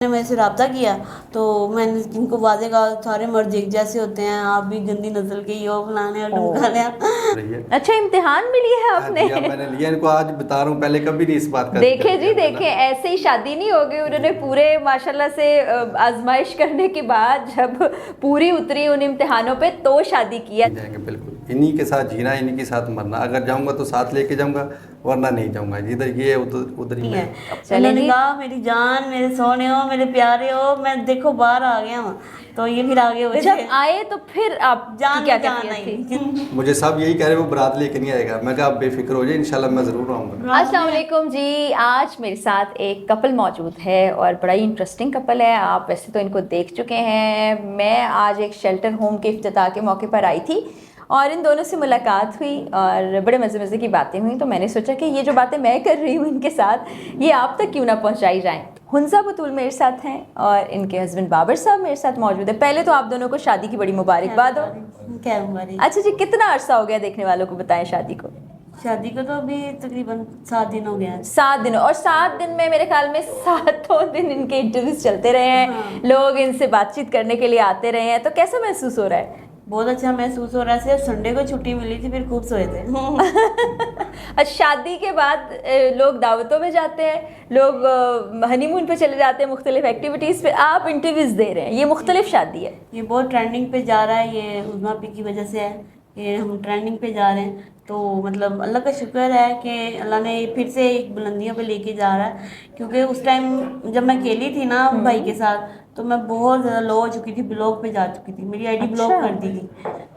मेरे से रब्ता किया तो मैंने इनको वादे कहा सारे मर्द एक जैसे होते हैं, आप भी गंदी नस्ल के ही हो, फलाने और ढमकाने। रही है। अच्छा, इम्तिहान भी लिया है आपने? हाँ जी, मैंने लिया इनको, आज बता रहा हूँ, पहले कभी नहीं इस बात का देखे जिक्र जी, किया देखे, ऐसे ही शादी नहीं हो गई। उन्होंने पूरे माशाल्लाह से आजमाइश करने के बाद जब पूरी उतरी उन इम्तिहानों पे तो शादी किया। जाएंगे बिल्कुल, इन्हीं के साथ जीना, इन्हीं के साथ मरना। अगर जाऊंगा तो साथ लेके जाऊंगा, वरना नहीं जाऊंगा। इधर ये उधर ही मैं। उन्होंने कहा मेरी जान, मेरे सोने हो, मेरे प्यारे हो, मैं देखो बाहर आ गया हूँ। तो ये फिर आगे हुए जब आए तो फिर आप जान क्या जान कैफियत थी? आई। मुझे सब यही कह रहे वो बारात लेके नहीं आएगा। मैं कहा आप बेफिक्र हो जाए, इंशाल्लाह मैं जरूर आऊंगा। अस्सलाम वालेकुम जी, आज मेरे साथ एक कपल मौजूद है और बड़ा ही इंटरेस्टिंग कपल है। आप वैसे तो इनको देख चुके हैं। मैं आज एक शेल्टर होम के इफ्तिताह के मौके पर आई थी और इन दोनों से मुलाकात हुई और बड़े मज़े मज़े की बातें हुई। तो मैंने सोचा कि ये जो बातें मैं कर रही हूँ इनके साथ, ये आप तक क्यों ना पहुँचाई जाएँ। हुंजा बतूल मेरे साथ हैं और इनके हस्बैंड बाबर साहब मेरे साथ मौजूद है। पहले तो आप दोनों को शादी की बड़ी मुबारकबाद हो। अच्छा जी, कितना अरसा हो गया देखने वालों को बताएं शादी को? शादी को तो अभी तकरीबन 7 दिन हो गया। 7 दिन, और 7 दिन में मेरे ख्याल में 7 दिन इनके इंटरव्यूज चलते रहे हैं। हाँ। लोग इनसे बातचीत करने के लिए आते रहे हैं। तो कैसा महसूस हो रहा है? बहुत अच्छा महसूस हो रहा है। सिर्फ संडे को छुट्टी मिली थी, फिर खूब सोए थे। अच्छा, शादी के बाद लोग दावतों में जाते हैं, लोग हनीमून पे चले जाते हैं, मुख्तलिफ एक्टिविटीज़ पे। आप इंटरव्यूज़ दे रहे हैं, ये मुख्तलिफ शादी है। ये बहुत ट्रेंडिंग पे जा रहा है, ये उज़मा पी की वजह से है कि हम ट्रेंडिंग पे जा रहे हैं। तो मतलब अल्लाह का शुक्र है कि अल्लाह ने फिर से एक बुलंदियों पे लेके जा रहा है। क्योंकि उस टाइम जब मैं अकेली थी ना भाई के साथ, तो मैं बहुत ज़्यादा लो हो चुकी थी, ब्लॉक पे जा चुकी थी, मेरी आईडी ब्लॉक कर दी थी।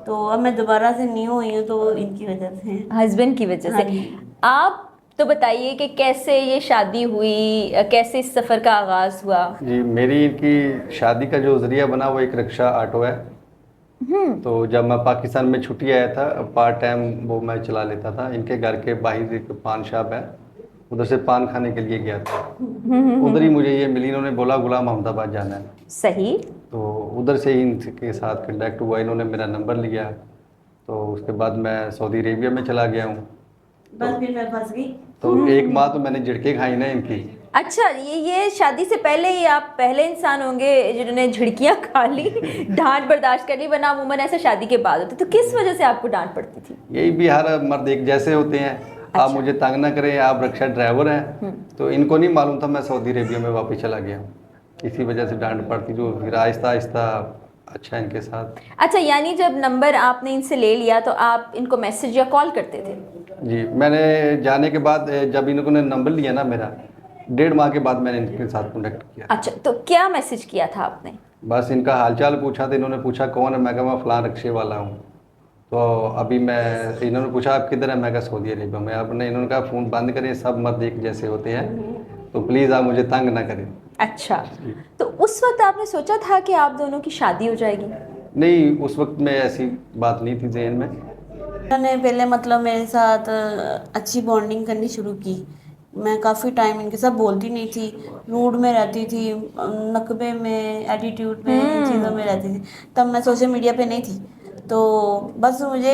तो अब मैं दोबारा से न्यू हुई हूँ, तो इनकी वजह से, हस्बैंड की वजह से। आप तो बताइए कि कैसे ये शादी हुई, कैसे इस सफ़र का आगाज़ हुआ? जी, मेरी इनकी शादी का जो जरिया बना वो एक रिक्शा ऑटो है। तो जब मैं पाकिस्तान में छुट्टी आया था, पार्ट टाइम वो मैं चला लेता था। इनके घर के बाहर एक पान शॉप है, उधर से पान खाने के लिए गया था। उधर ही मुझे ये मिली, इन्होंने बोला गुलाम अहमदाबाद जाना है। सही। तो उधर से ही इनके साथ कंटेक्ट हुआ, इन्होंने मेरा नंबर लिया। तो उसके बाद मैं सऊदी अरेबिया में चला गया हूँ। बस फिर मैं फंस गई। तो एक माह तो मैंने झिड़के खाई ना इनकी। अच्छा, ये शादी से पहले ही आप पहले इंसान होंगे जिन्होंने झिड़कियां खा ली, डांट बर्दाश्त कर ली, वरना अमूमन ऐसा शादी के बाद होता। तो किस वजह से आपको डांट पड़ती थी? यही भी, हर मर्द एक जैसे होते हैं। आप मुझे तंग ना करें, आप रिक्शा ड्राइवर हैं। तो इनको नहीं मालूम था मैं सऊदी अरेबिया में वापस चला गया हूँ, इसी वजह से डांट पड़ती। जो फिर आहिस्ता आहिस्ता अच्छा इनके साथ। अच्छा, यानी जब नंबर आपने इनसे ले लिया तो आप इनको मैसेज या कॉल करते थे? जी, मैंने जाने के बाद जब इन्होंने नंबर लिया ना मेरा, 1.5 माह के बाद मैंने इनके साथ कॉन्टेक्ट किया। अच्छा, तो क्या मैसेज किया था आपने? बस इनका हालचाल पूछा था। इन्होंने पूछा कौन है, मैं कहा मैं फ़लाँ रिक्शे वाला हूँ। तो अभी मैं, इन्होंने पूछा आप किधर है, मैं कहा सऊदी अरेबिया में। आपने, इन्होंने कहा फ़ोन बंद करें, सब मर्द एक जैसे होते हैं, तो प्लीज़ आप मुझे तंग ना करें। अच्छा, तो उस वक्त आपने सोचा था कि आप दोनों की शादी हो जाएगी? नहीं, उस वक्त में ऐसी बात नहीं थी जहन में। उन्होंने पहले मतलब मेरे साथ अच्छी बॉन्डिंग करनी शुरू की। मैं काफ़ी टाइम इनके साथ बोलती नहीं थी, रूड में रहती थी, नकबे में, एटीट्यूड में, इन चीज़ों में रहती थी। तब मैं सोशल मीडिया पे नहीं थी। तो बस मुझे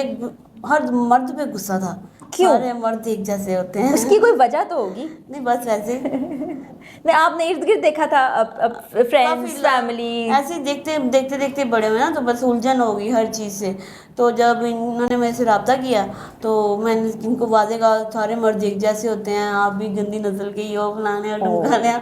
हर मर्द पे गुस्सा था। क्यों? सारे मर्द एक जैसे होते हैं। उसकी कोई वजह तो होगी। नहीं, बस वैसे। नहीं, आपने इर्द गिर्द देखा था अब फ्रेंड्स, फैमिली, ऐसे ही देखते देखते देखते बड़े हुए ना, तो बस उलझन हो गई हर चीज़ से। तो जब इन्होंने मेरे से रब्ता किया तो मैंने इनको वादे कहा सारे मर्द एक जैसे होते हैं, आप भी गंदी नस्ल के ही हो, फलाने और ढमकाने।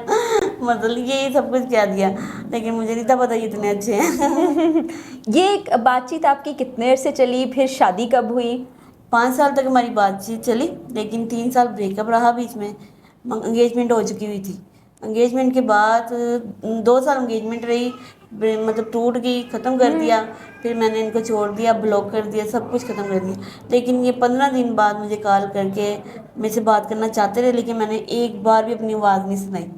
मतलब ये सब कुछ कह दिया, लेकिन मुझे नहीं था पता ये इतने अच्छे हैं। ये बातचीत आपकी कितने अरसे चली, फिर शादी कब हुई? 5 साल तक हमारी बातचीत चली, लेकिन 3 साल ब्रेकअप रहा बीच में। एंगेजमेंट हो चुकी हुई थी। एंगेजमेंट के बाद 2 साल एंगेजमेंट रही, मतलब टूट गई, ख़त्म कर दिया। फिर मैंने इनको छोड़ दिया, ब्लॉक कर दिया, सब कुछ ख़त्म कर दिया। लेकिन ये 15 दिन बाद मुझे कॉल करके मेरे से बात करना चाहते रहे, लेकिन मैंने एक बार भी अपनी आवाज़ नहीं सुनाई,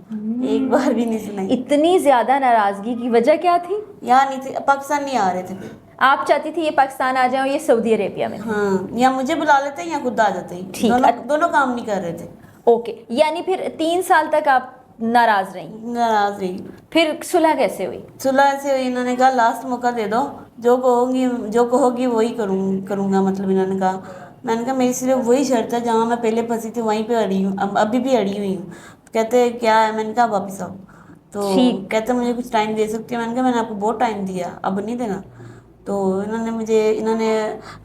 एक बार भी नहीं सुनाई। इतनी ज़्यादा नाराज़गी की वजह क्या थी? यहाँ नहीं थे, पाकिस्तान नहीं आ रहे थे। आप चाहती थी ये पाकिस्तान आ जाए और ये सऊदी अरेबिया में? हाँ, या मुझे बुला लेते हैं या खुद आ जाते हैं। ठीक, दोनों काम नहीं कर रहे थे। ओके, यानी फिर 3 साल तक आप नाराज रही? नाराज रही। फिर सुलह कैसे हुई? सुलह से इन्होंने कहा लास्ट मौका दे दो, जो कहोगी वही करूँगा, मतलब इन्होंने कहा। मैंने कहा मेरी सिर्फ वही शर्त है, जहाँ मैं पहले फंसी थी वहीं पे अड़ी हूँ, अभी भी अड़ी हुई हूँ। कहते क्या है, मैंने कहा वापस आओ। तो ठीक। कहते मुझे कुछ टाइम दे सकती है। मैंने कहा मैंने आपको बहुत टाइम दिया, अब नहीं देना। तो इन्होंने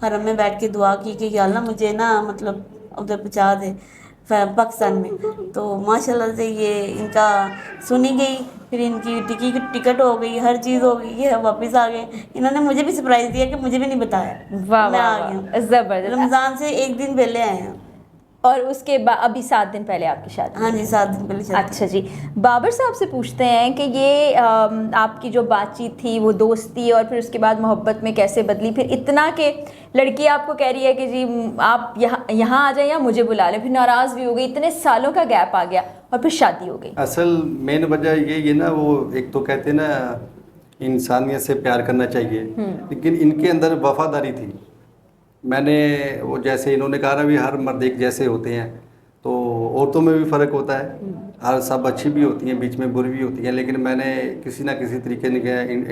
हरम में बैठ के दुआ की कि या अल्लाह मुझे ना मतलब उधर पहुँचा दे पाकिस्तान में। तो माशाल्लाह से ये इनका सुनी गई, फिर इनकी टिकट हो गई, हर चीज़ हो गई, ये वापस आ गए। इन्होंने मुझे भी सरप्राइज़ दिया कि मुझे भी नहीं बताया। वाह मैं वाह आ गई वाह, हूँ, जबरदस्त। रमज़ान से एक दिन पहले आए हैं। और उसके बाद अभी 7 दिन पहले आपकी शादी हाँ है। जी, 7 दिन पहले शादी। अच्छा जी, बाबर साहब से पूछते हैं कि ये आपकी जो बातचीत थी वो दोस्ती और फिर उसके बाद मोहब्बत में कैसे बदली, फिर इतना कि लड़की आपको कह रही है कि जी आप यहाँ आ जाए या मुझे बुला लें, फिर नाराज़ भी हो गई, इतने सालों का गैप आ गया और फिर शादी हो गई। असल मेन वजह ये ना, वो एक तो कहते हैं ना इंसानियत से प्यार करना चाहिए, लेकिन इनके अंदर वफादारी थी। मैंने वो जैसे इन्होंने कहा ना भी हर मर्द एक जैसे होते हैं, तो औरतों में भी फ़र्क होता है, हर सब अच्छी भी होती हैं, बीच में बुरी भी होती हैं, लेकिन मैंने किसी ना किसी तरीके ने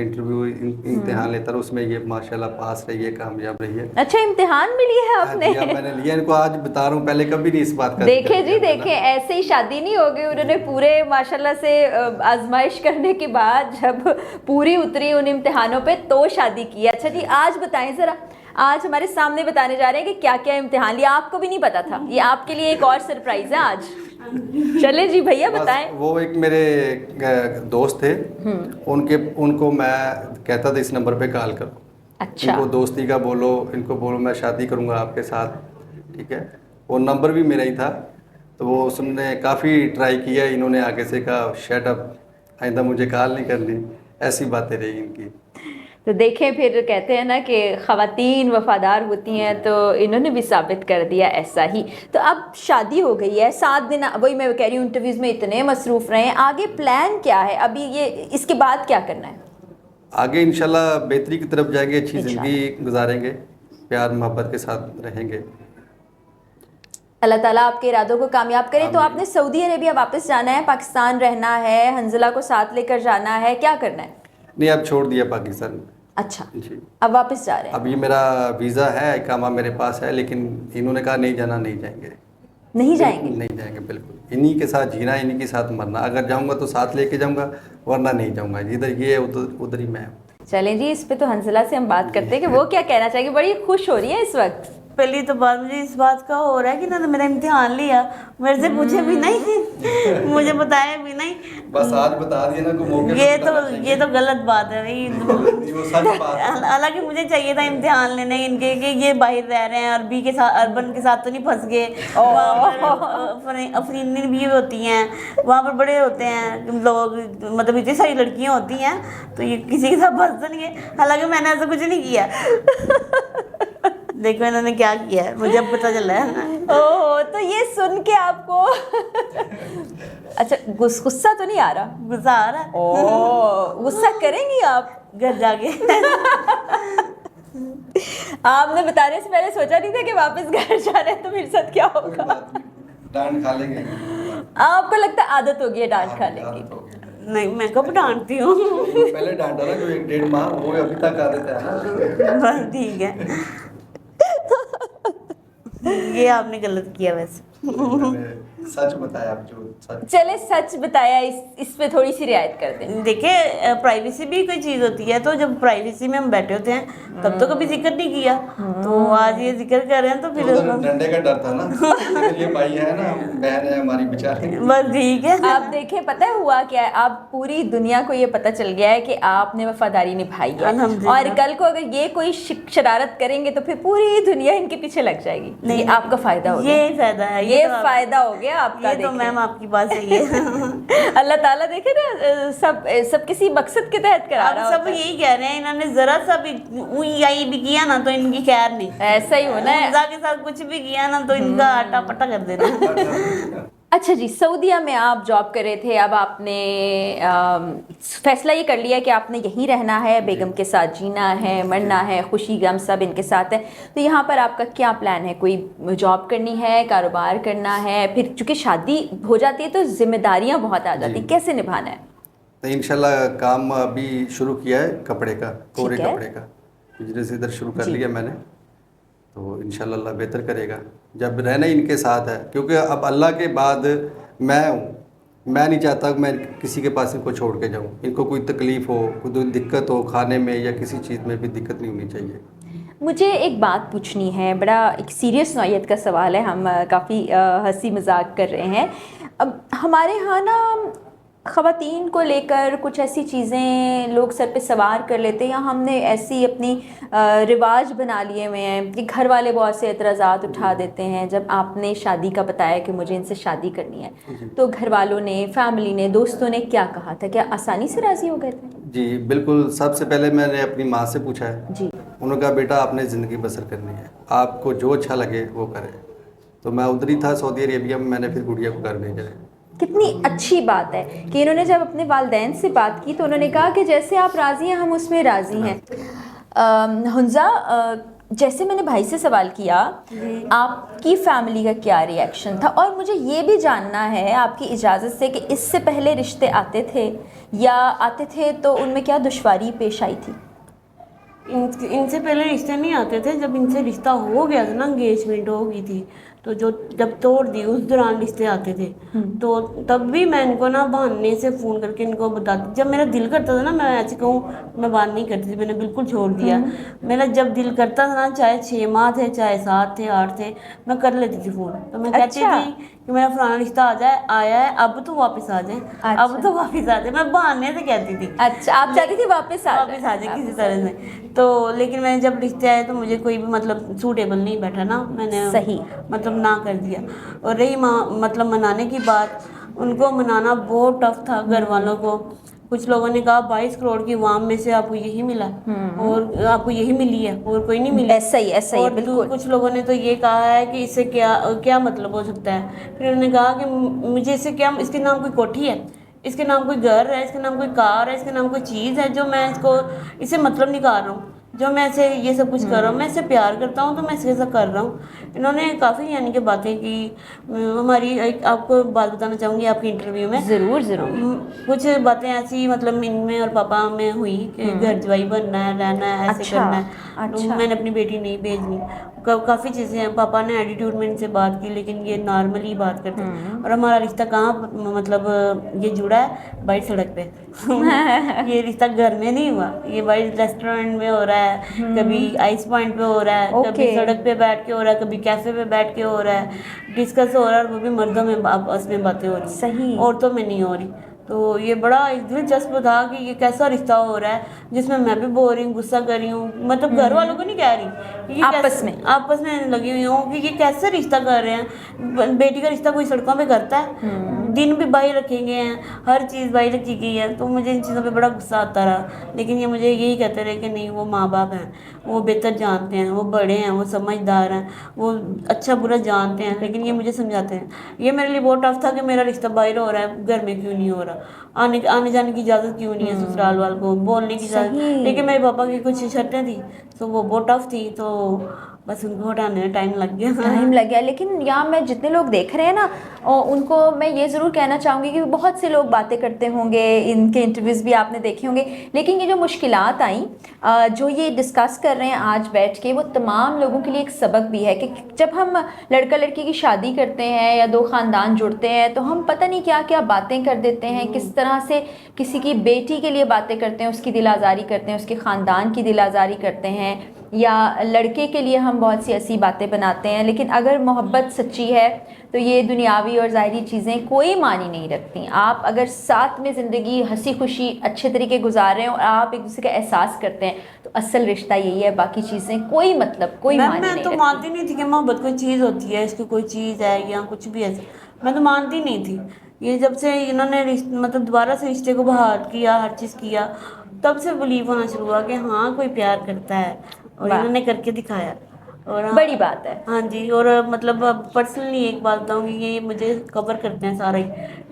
इंटरव्यू इम्तिहान लेता रहा, उसमें ये माशाल्लाह पास रही है, कामयाब रही है। अच्छा, इम्तिहान भी लिया है हाँ आपने? जी, अब मैंने लिया, इनको आज बता रहा हूँ, पहले कभी नहीं इस बात का देखे जिक्र जी, किया था देखे ना। ऐसे ही शादी नहीं होगी, उन्होंने पूरे माशाल्लाह से आजमाइश करने के बाद जब पूरी उतरी उन इम्तिहानों पे तो शादी की है। अच्छा जी, आज बताएं ज़रा, आज हमारे सामने बताने जा रहे हैं कि क्या क्या इम्तिहान लिया, आपको भी नहीं पता था, ये आपके लिए एक और सरप्राइज है आज। चले जी भैया बस बताएं। वो एक मेरे दोस्त थे, उनको मैं कहता था इस नंबर पे कॉल करो, अच्छा, इनको दोस्ती का बोलो, इनको बोलो मैं शादी करूंगा आपके साथ, ठीक है। वो नंबर भी मेरा ही था, तो वो उसने काफ़ी ट्राई किया, इन्होंने आगे से कहा शट अप, आइंदा मुझे कॉल नहीं करनी, ऐसी बातें रही इनकी। तो देखें फिर कहते हैं ना कि ख़वातीन वफादार होती हैं, तो इन्होंने भी साबित कर दिया ऐसा ही। तो अब शादी हो गई है, 7 दिन, वही मैं कह रही हूँ इंटरव्यूज़ में इतने मसरूफ़ रहे हैं, आगे प्लान क्या है अभी, ये इसके बाद क्या करना है? आगे इंशाल्लाह बेहतरी की तरफ जाएंगे, अच्छी इंशाल्लाह। ज़िंदगी गुजारेंगे, प्यार मोहब्बत के साथ रहेंगे। अल्लाह ताला आपके इरादों को कामयाब करे। तो आपने सऊदी अरेबिया वापस जाना है, पाकिस्तान रहना है, हंजला को साथ लेकर जाना है, क्या करना है? नहीं, अब छोड़ दिया पाकिस्तान। अच्छा, जी, अब वापस जा रहे हैं? अब ये मेरा वीज़ा है, इकामा मेरे पास है, लेकिन इन्होंने कहा नहीं जाना, नहीं जाएंगे, नहीं बिल्कुल जाएंगे? नहीं जाएंगे, बिल्कुल इन्हीं के साथ जीना, इन्हीं के साथ मरना, अगर जाऊंगा तो साथ लेके जाऊंगा, वरना नहीं जाऊंगा, जिधर ये है उधर ही मैं हूँ। चलें जी, इस पे तो हंसला से हम बात करते हैं कि वो क्या कहना चाहेंगे। बड़ी खुश हो रही है इस वक्त। पहली तो बात मुझे इस बात का हो रहा है कि ना मेरा इम्तिहान लिया, मेरे से पूछे भी नहीं, मुझे बताया भी नहीं। बस आज बता दिया ना, को मौके ये तो गलत बात है भाई। वो सच बात है। हालांकि मुझे चाहिए था इम्तिहान लेने इनके कि ये बाहर रह रहे हैं, अरबी के साथ अर्बन के साथ तो नहीं फंस गए। वहाँ पर अफरीनी भी होती हैं, वहाँ पर बड़े होते हैं लोग, मतलब इतनी सारी लड़कियाँ होती हैं, तो ये किसी के साथ फंस तो नहीं है। हालांकि मैंने ऐसा कुछ नहीं किया। देखो इन्होंने क्या किया है, मुझे अब पता चला है। ओह, तो ये सुन के आपको अच्छा गुस्सा तो नहीं आ रहा? गुस्सा आ रहा है। ओह, गुस्सा करेंगी आप घर जाके। आपने बताने से पहले सोचा नहीं था कि वापस घर जा रहे हैं, तो मेरे साथ क्या होगा? डांट खा लेंगे। आपको लगता है आदत होगी है डांट खाने की? नहीं, मैं कब डांटती हूँ। पहले डांटा ना जो 1-1.5 माह, वो अभी तक आदत है ना। बस ठीक है। ये आपने गलत किया वैसे। मैंने सच बताया, आप जो सच। चले सच बताया, इस पे थोड़ी सी रियायत कर दें। देखिए प्राइवेसी भी कोई चीज़ होती है, तो जब प्राइवेसी में हम बैठे होते हैं तब तो कभी जिक्र नहीं किया, तो आज ये जिक्र कर रहे हैं, तो तो फिर उधर डंडे का डर था ना, लेकिन ये भाई है ना, बहन है हमारी बेचारी। बस ठीक है। आप देखें, पता है हुआ क्या है, आप पूरी दुनिया को ये पता चल गया है कि आपने वफादारी निभाई है, अल्हम्दुलिल्लाह। और कल को अगर ये कोई शरारत करेंगे तो फिर पूरी दुनिया इनके पीछे लग जाएगी। नहीं, ये आपका फायदा हो गया, ये फायदा है, ये तो फायदा हो गया आपका। ये तो देखें। मैम आपकी बात सही है। अल्लाह ताला देखे ना, सब किसी मकसद के तहत करा अब रहा सब होता है। यही कह रहे हैं, इन्होंने जरा सा भी ऊई भी किया ना तो इनकी खैर नहीं। ऐसा ही होना है। हमजा के साथ कुछ भी किया ना तो इनका आटा पट्टा कर देना। अच्छा जी, सऊदीया में आप जॉब कर रहे थे, अब आपने फैसला ये कर लिया कि आपने यहीं रहना है, बेगम के साथ जीना है, मरना है, खुशी गम सब इनके साथ है। तो यहाँ पर आपका क्या प्लान है? कोई जॉब करनी है, कारोबार करना है? फिर चूँकि शादी हो जाती है तो जिम्मेदारियाँ बहुत आ जाती हैं, कैसे निभाना है? तो इंशाल्लाह काम अभी शुरू किया है, कपड़े का, कोरे ठीक है। कपड़े का बिजनेस इधर शुरू कर जी। लिया मैंने, तो इंशाल्लाह अल्लाह बेहतर करेगा। जब रहना ही इनके साथ है, क्योंकि अब अल्लाह के बाद मैं हूँ, मैं नहीं चाहता कि मैं किसी के पास इनको छोड़ के जाऊँ। इनको कोई तकलीफ़ हो, कोई दिक्कत हो खाने में या किसी चीज़ में भी दिक्कत नहीं होनी चाहिए। मुझे एक बात पूछनी है, बड़ा एक सीरियस नौयत का सवाल है, हम काफ़ी हंसी मजाक कर रहे हैं। अब हमारे यहाँ ना ख़वातीन को लेकर कुछ ऐसी चीज़ें लोग सर पे सवार कर लेते हैं, या हमने ऐसी अपनी रिवाज बना लिए हुए हैं कि घर वाले बहुत से एतराज़ात उठा देते हैं। जब आपने शादी का बताया कि मुझे इनसे शादी करनी है, तो घर वालों ने, फैमिली ने, दोस्तों ने क्या कहा था? क्या आसानी से राज़ी हो गए थे? जी बिल्कुल, सबसे पहले मैंने अपनी माँ से पूछा है। जी। उन्होंने कहा बेटा आपने ज़िंदगी बसर करनी है, आपको जो अच्छा लगे वो करें। तो मैं उधर ही था सऊदी अरेबिया में, मैंने फिर गुड़िया को घर भेजा है। कितनी अच्छी बात है कि इन्होंने जब अपने वालिदैन से बात की तो उन्होंने कहा कि जैसे आप राज़ी हैं हम उसमें राज़ी हैं। हुंजा, जैसे मैंने भाई से सवाल किया, आपकी फैमिली का क्या रिएक्शन था? और मुझे ये भी जानना है आपकी इजाज़त से कि इससे पहले रिश्ते आते थे, या आते थे तो उनमें क्या दुश्वारी पेश आई थी? इनसे पहले रिश्ते नहीं आते थे। जब इनसे रिश्ता हो गया था ना, एंगेजमेंट हो गई थी, तो जो जब तोड़ दी उस दौरान रिश्ते आते थे। तो तब भी मैं इनको ना बहाने से फ़ोन करके इनको बताती, जब मेरा दिल करता था ना, मैं ऐसे कहूँ मैं बात नहीं करती थी, मैंने बिल्कुल छोड़ दिया। मेरा जब दिल करता था ना, चाहे 6 माह थे, चाहे 7 थे, 8 थे, मैं कर लेती थी फ़ोन। तो मैं कहती थी कि मेरा फलाना रिश्ता आया है, अब तो वापस आ जाए। अब तो वापस आ जाए, मैं बहाने से कहती थी। अच्छा, आप चाहती थी वापस आ जाए किसी तरह से। तो लेकिन मैंने जब रिश्ते आए तो मुझे कोई भी मतलब सूटेबल नहीं बैठा ना, मैंने सही मतलब ना कर दिया। और रही मतलब मनाने की बात, उनको मनाना बहुत टफ था घर वालों को। कुछ लोगों ने कहा 22 करोड़ की अवाम में से आपको यही मिला, और आपको यही मिली है और कोई नहीं मिली। ऐसा ही है, बिल्कुल। कुछ लोगों ने तो ये कहा है कि इससे क्या मतलब हो सकता है। फिर उन्होंने कहा कि मुझे इससे क्या, इसके नाम कोई कोठी है, इसके नाम कोई घर है, इसके नाम कोई कार है, इसके नाम कोई चीज़ है जो मैं इससे मतलब निकाल रहा हूँ, जो मैं ऐसे ये सब कुछ कर रहा हूँ, मैं इससे प्यार करता हूँ तो मैं इसके साथ कर रहा हूँ। इन्होंने काफ़ी यानी कि बातें की। हमारी आपको बात बताना चाहूँगी आपके इंटरव्यू में। ज़रूर ज़रूर। कुछ बातें ऐसी मतलब इनमें और पापा में हुई कि घर जवाई बनना है, रहना है, ऐसे करना है। अच्छा। मैंने अपनी बेटी नहीं भेजनी। काफ़ी चीज़ें हैं। पापा ने एटीट्यूड में इनसे बात की, लेकिन ये नॉर्मली बात करते हैं। और हमारा रिश्ता कहाँ मतलब ये जुड़ा है, बाइट सड़क पे। ये रिश्ता घर में नहीं हुआ, ये बाइट रेस्टोरेंट में हो रहा है, कभी आइस पॉइंट पे हो रहा है, कभी सड़क पे बैठ के हो रहा है, कभी कैफे पे बैठ के हो रहा है, डिस्कस हो रहा है, और वो भी मर्दों में आपस में बातें हो रही, सही, औरतों में नहीं हो रही। तो ये बड़ा दिलचस्प था कि ये कैसा रिश्ता हो रहा है जिसमें मैं भी बोल रही हूँ, गुस्सा कर रही हूँ, मतलब घर वालों को नहीं कह रही, ये आपस में लगी हुई हूँ कि ये कैसे रिश्ता कर रहे हैं। बेटी का रिश्ता कोई सड़कों पे करता है? दिन भी बाहर रखे गए हैं, हर चीज़ बाहर रखी गई है। तो मुझे इन चीज़ों पे बड़ा गुस्सा आता रहा, लेकिन ये मुझे यही कहते रहे कि नहीं, वो माँ बाप हैं, वो बेहतर जानते हैं, वो बड़े हैं, वो समझदार हैं, वो अच्छा बुरा जानते हैं। लेकिन ये मुझे समझाते हैं। ये मेरे लिए बहुत टफ था कि मेरा रिश्ता बाहर हो रहा है, घर में क्यों नहीं हो रहा, आने जाने की इजाज़त क्यों नहीं है, ससुराल वाल को बोलने की इजाज़त। लेकिन मेरे पापा की कुछ शर्तें थी तो वो बहुत टफ थी, तो बस उनको हटाने में टाइम लग गया। लेकिन यहाँ मैं जितने लोग देख रहे हैं ना, उनको मैं ये ज़रूर कहना चाहूँगी कि बहुत से लोग बातें करते होंगे, इनके इंटरव्यूज़ भी आपने देखे होंगे, लेकिन ये जो मुश्किलात आई, जो ये डिस्कस कर रहे हैं आज बैठ के, वो तमाम लोगों के लिए एक सबक भी है कि जब हम लड़का लड़की की शादी करते हैं या दो ख़ानदान जुड़ते हैं, तो हम पता नहीं क्या क्या बातें कर देते हैं, किस तरह से किसी की बेटी के लिए बातें करते हैं, उसकी दिल आज़ारी करते हैं, उसके ख़ानदान की दिल आज़ारी करते हैं, या लड़के के लिए हम बहुत सी ऐसी बातें बनाते हैं। लेकिन अगर मोहब्बत सच्ची है तो ये दुनियावी और ज़ाहिरी चीज़ें कोई मानी नहीं रखती। आप अगर साथ में ज़िंदगी हंसी खुशी अच्छे तरीके गुजार रहे हैं और आप एक दूसरे का एहसास करते हैं, तो असल रिश्ता यही है, बाकी चीज़ें कोई मतलब कोई मानी नहीं रखती। मैं तो मानती नहीं थी कि मोहब्बत कोई चीज़ होती है, इसकी कोई चीज़ है या कुछ भी ऐसा, मैं तो मानती नहीं थी। ये जब से इन्होंने मतलब दोबारा से रिश्ते को बहाल किया, हर चीज़ किया, तब से बिलीव होना शुरू हुआ कि हाँ कोई प्यार करता है, और इन्होंने करके दिखाया। और बड़ी बात है। हाँ जी। और मतलब पर्सनली एक बात बताऊँगी, ये मुझे कवर करते हैं सारा ही,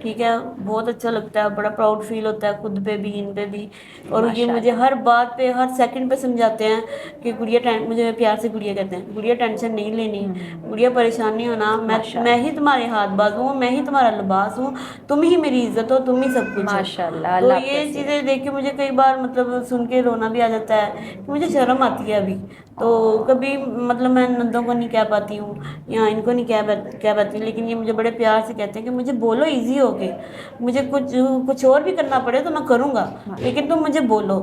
ठीक है, बहुत अच्छा लगता है, बड़ा प्राउड फील होता है खुद पे भी, इन पे भी। और ये मुझे हर बात पे, हर सेकंड पे समझाते हैं कि गुड़िया मुझे प्यार से गुड़िया कहते हैं, गुड़िया टेंशन नहीं लेनी, गुड़िया परेशान नहीं होना, मैं ही तुम्हारे हाथ बाज हूँ, मैं ही तुम्हारा लिबास हूँ, तुम ही मेरी इज्जत हो, तुम ही सब कुछ हो। माशाल्लाह। तो ये चीज़ें देख के मुझे कई बार मतलब सुन के रोना भी आ जाता है कि मुझे शर्म आती है अभी। तो कभी मतलब मैं नंदों को नहीं कह पाती हूँ या इनको नहीं कह पाती, लेकिन ये मुझे बड़े प्यार से कहते हैं कि मुझे बोलो, ईजी हो होके, मुझे कुछ और भी करना पड़े तो मैं करूँगा, लेकिन तुम मुझे बोलो।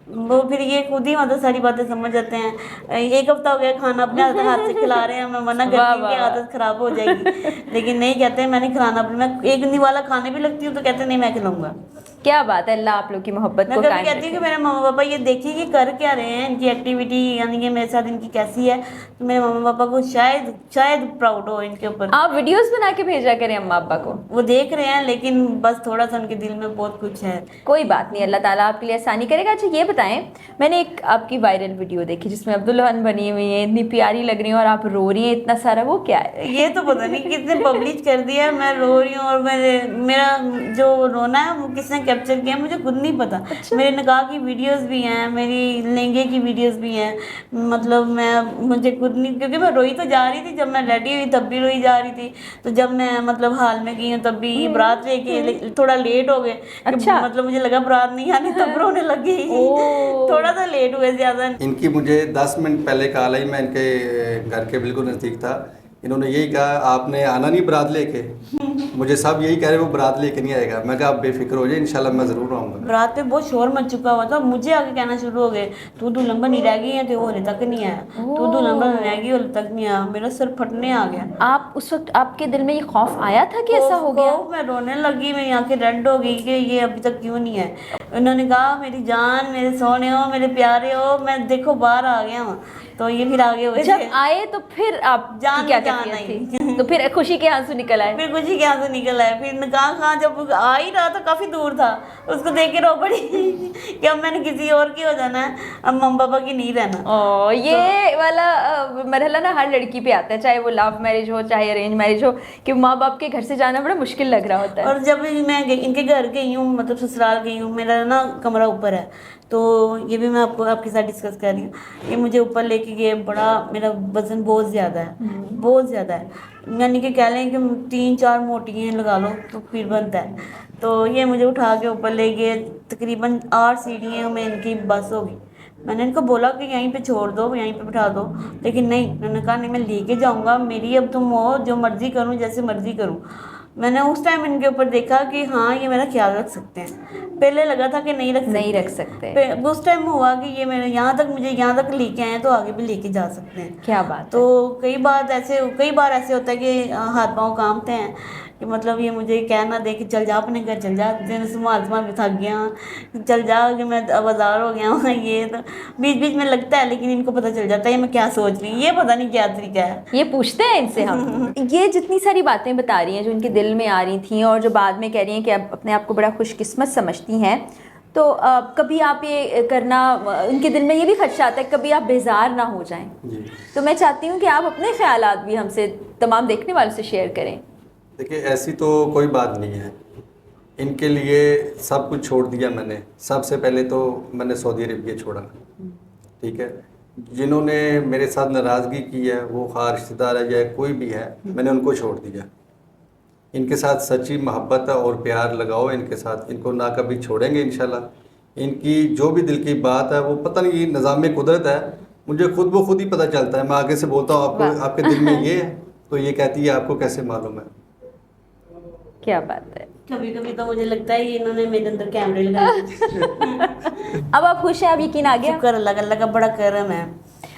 वो फिर ये खुद ही मतलब सारी बातें समझ जाते हैं। एक हफ्ता हो गया खाना अपने हाथ से खिला रहे हैं, मैं मना करती हूँ कि आदत खराब हो जाएगी, लेकिन नहीं, कहते हैं मैंने खिलाना, मैं एक निवाला खाने भी लगती हूँ तो कहते हैं नहीं मैं खिलाऊंगा। क्या बात है, अल्लाह आप लोग की मोहब्बत मैं को कभी कायम कहती हूँ कि रखे। मेरे मम्मा पापा ये देखिए कि कर क्या रहे हैं, इनकी एक्टिविटी यानी कि मेरे साथ इनकी कैसी है, तो मेरे मम्मा पापा को शायद प्राउड हो इनके ऊपर। आप वीडियोस बना के भेजा करें अम्मा अब्बा को। वो देख रहे हैं, लेकिन बस थोड़ा सा उनके दिल में बहुत कुछ है। कोई बात नहीं, अल्लाह ताला आपके लिए आसानी करेगा। अच्छा ये बताएं, मैंने एक आपकी वायरल वीडियो देखी जिसमें अब दुल्हन बनी हुई है, इतनी प्यारी लग रही है और आप रो रही हैं इतना सारा, वो क्या है? ये तो पता नहीं किसने पब्लिश कर दिया है, मैं रो रही हूँ, और मेरा जो रोना है वो किसने कैप्चर किया मुझे खुद नहीं पता। मेरे निकाह की वीडियोस भी हैं, मेरी लहंगे की वीडियोस भी हैं, मतलब मुझे खुद नहीं, क्योंकि मैं रोई तो जा रही थी, जब मैं रेडी हुई तब भी रोई जा रही थी, तो जब मैं मतलब हाल में गई हूँ तब भी बारात लेके थोड़ा लेट हो गए। अच्छा। मतलब मुझे लगा बारात नहीं आनी, तब रोने लगी। थोड़ा सा लेट हुए ज्यादा। इनकी मुझे 10 मिनट पहले कॉल आई, मैं इनके घर के बिल्कुल नज़दीक था। इन्होंने यही कहा आपने आना नहीं बारात लेके, मुझे सब यही कह रहे वो बारात लेके नहीं आएगा। मैं कहा आप बेफिक्र हो जाए, इंशाल्लाह मैं ज़रूर आऊँगा। बारात पे बहुत शोर मच चुका हुआ था, मुझे आगे कहना शुरू हो गए तू दुल्हन बनी रह गई है, तो वो हाले तक नहीं आया, तू दुल्हन बनी रह गई हाले तक नहीं आया, मेरा सर फटने आ गया। आप उस वक्त आपके दिल में ये खौफ आया था कि ऐसा हो गया? मैं रोने लगी, मेरी आंखें रेड हो गई कि ये अभी तक क्यों नहीं है। उन्होंने कहा मेरी जान, मेरे सोने हो, मेरे प्यारे हो, मैं देखो बाहर आ गया हूँ, तो ये फिर आगे हुए जब आए तो फिर आप जान क्या जान कैफियत थी? तो फिर खुशी के आंसू निकल आए? फिर खुशी के आंसू निकल आए। फिर निकाह कहाँ, जब आ ही रहा था काफी दूर था, उसको देख के रो पड़ी कि अब मैंने किसी और की हो जाना है, अब मम्मी पापा की नहीं रहना। ओ, ये वाला मरहला ना हर लड़की पे आता है, चाहे वो लव मैरिज हो चाहे अरेंज मैरिज हो, कि माँ बाप के घर से जाना बड़ा मुश्किल लग रहा होता है। और जब मैं इनके घर गई हूँ, मतलब ससुराल गई हूँ, मेरा ना कमरा ऊपर है, तो ये भी मैं आपके साथ डिस्कस कर रही हूँ। ये मुझे ऊपर लेके गए, बड़ा मेरा वजन बहुत ज़्यादा है, बहुत ज़्यादा है, यानी कि कह लें कि 3-4 मोटियाँ लगा लो तो फिर बनता है। तो ये मुझे उठा के ऊपर ले गए, तकरीबन 8 सीढ़ियों में इनकी बस होगी। मैंने इनको बोला कि यहीं पे छोड़ दो, यहीं पे बिठा दो, लेकिन नहीं, उन्होंने कहा नहीं मैं लेके जाऊँगा, मेरी अब तुम हो, जो मर्ज़ी करूँ, जैसे मर्ज़ी करूँ। मैंने उस टाइम इनके ऊपर देखा कि हाँ ये मेरा ख्याल रख सकते हैं, पहले लगा था कि नहीं रख सकते। उस टाइम हुआ कि ये मेरे मुझे यहाँ तक लेके आए हैं, तो आगे भी लेके जा सकते हैं। क्या बात तो कई बार ऐसे होता है कि हाथ पाँव कांपते हैं, कि मतलब ये मुझे कह ना दे कि चल जा अपने घर, चल जा, संभाल के थक गया, चल जा कि मैं आवाज़ार हो गया हूँ। ये तो बीच बीच में लगता है, लेकिन इनको पता चल जाता है ये मैं क्या सोच रही हूँ, ये पता नहीं क्या तरीका है, ये पूछते हैं इनसे हम। ये जितनी सारी बातें बता रही हैं जो इनके दिल में आ रही थी, और जो बाद में कह रही हैं कि आप अपने आप को बड़ा खुशकिस्मत समझती हैं, तो कभी आप ये करना, इनके दिल में ये भी खदशा आता है कभी आप बेजार ना हो जाएं। तो मैं चाहती हूँ कि आप अपने ख्यालात भी हमसे, तमाम देखने वालों से शेयर करें। देखिए ऐसी तो कोई बात नहीं है, इनके लिए सब कुछ छोड़ दिया मैंने। सबसे पहले तो मैंने सऊदी अरेबिया छोड़ा, ठीक है। जिन्होंने मेरे साथ नाराज़गी की है, वो ख़ास रिश्तेदार है या कोई भी है, मैंने उनको छोड़ दिया। इनके साथ सच्ची मोहब्बत और प्यार लगाओ इनके साथ, इनको ना कभी छोड़ेंगे इंशाल्लाह। इनकी जो भी दिल की बात है वो पता नहीं निज़ाम कुदरत है, मुझे खुद ब खुद ही पता चलता है। मैं आगे से बोलता हूँ आपको, आपके दिल में ये है, तो ये कहती है आपको कैसे मालूम है। क्या बात है। कभी कभी तो मुझे लगता है ये इन्होंने मेरे अंदर कैमरे लगाए। अब आप खुश हैं, आप यकीन आ गया? शुक्र अल्लाह का बड़ा करम है,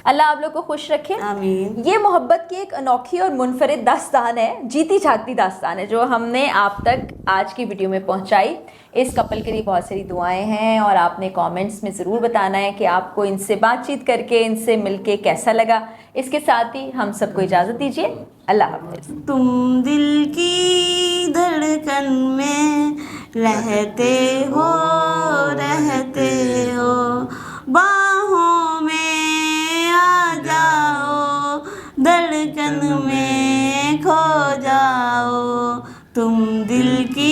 अल्लाह आप लोग को खुश रखे, आमीन। ये मोहब्बत की एक अनोखी और मुनफरिद दास्तान है, जीती जागती दास्तान है, जो हमने आप तक आज की वीडियो में पहुंचाई। इस कपल के लिए बहुत सारी दुआएं हैं, और आपने कमेंट्स में ज़रूर बताना है कि आपको इनसे बातचीत करके, इनसे मिलके कैसा लगा। इसके साथ ही हम सबको इजाज़त दीजिए, अल्लाह हाफ़िज़। तुम दिल की धड़कन में रहते हो, बाहों में आ जाओ, धड़कन में खो जाओ, तुम दिल की